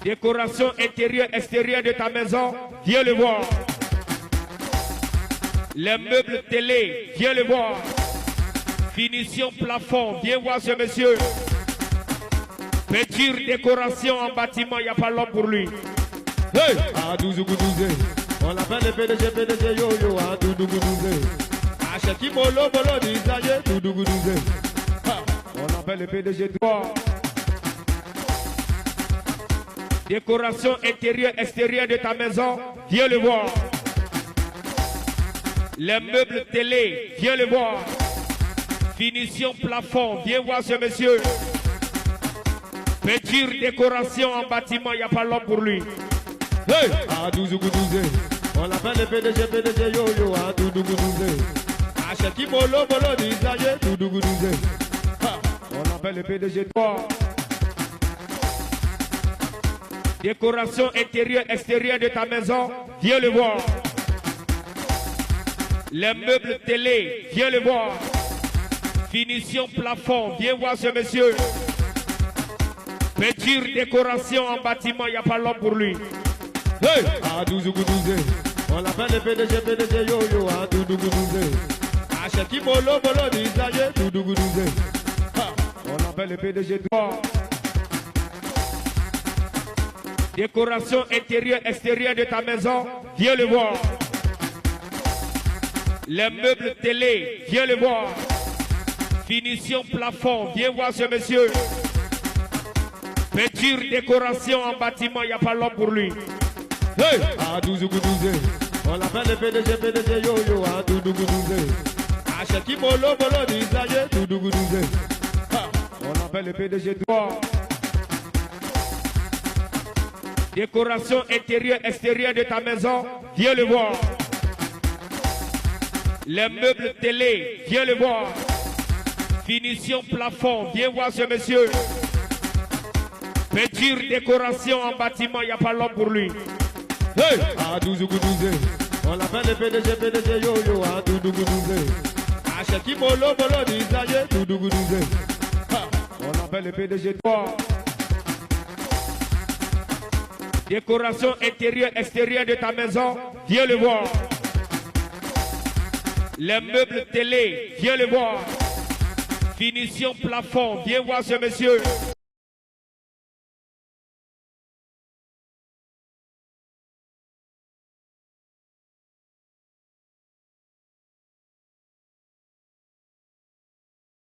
Décoration intérieure, extérieure de ta maison, viens le voir. Les meubles télé, viens le voir. Finition plafond, viens voir ce monsieur. Peinture, décoration en bâtiment, il n'y a pas l'homme pour lui. Hey! Ah, douze. On l'appelle le PDG, yo, ah, douze. Ah, Cheki Molo, Dizaye, douze. On l'appelle le PDG. Décoration intérieure, extérieure de ta maison, viens le voir. Les meubles télé, viens le voir. Finition plafond, viens voir ce monsieur. Peinture, décoration en bâtiment, il n'y a pas l'homme pour lui. Hey! Ah, douze. On l'appelle le PDG, yo, ah, douze. Ah, Cheki Molo, Dizaye, douze. On l'appelle le PDG. Décoration intérieure, extérieure de ta maison, viens le voir. Les meubles télé, viens le voir. Finition plafond, viens voir ce monsieur. Peinture, décoration en bâtiment, il n'y a pas l'homme pour lui. Hey! Ah, douze. On l'appelle le PDG, yo, ah, douze. Ah, Cheki Molo, Dizaye, douze. On l'appelle le PDG. Décoration intérieure, extérieure de ta maison, viens le voir. Les meubles télé, viens le voir. Finition plafond, viens voir ce monsieur. Peinture, décoration en bâtiment, il n'y a pas l'homme pour lui. Hey! Ah, douze. On l'appelle le PDG, yo, ah, douze. Ah, Cheki Molo, Dizaye, douze. On l'appelle le PDG. Décoration intérieure, extérieure de ta maison, viens le voir. Les meubles télé, viens le voir. Finition plafond, viens voir ce monsieur. Peinture, décoration en bâtiment, il n'y a pas l'homme pour lui. Hey! Ah, douze. On l'appelle le PDG, yo, ah, douze. Ah, Cheki Molo, Dizaye, douze. On l'appelle le PDG. Décoration intérieure, extérieure de ta maison, viens le voir. Les meubles télé, viens le voir. Finition plafond, viens voir ce monsieur.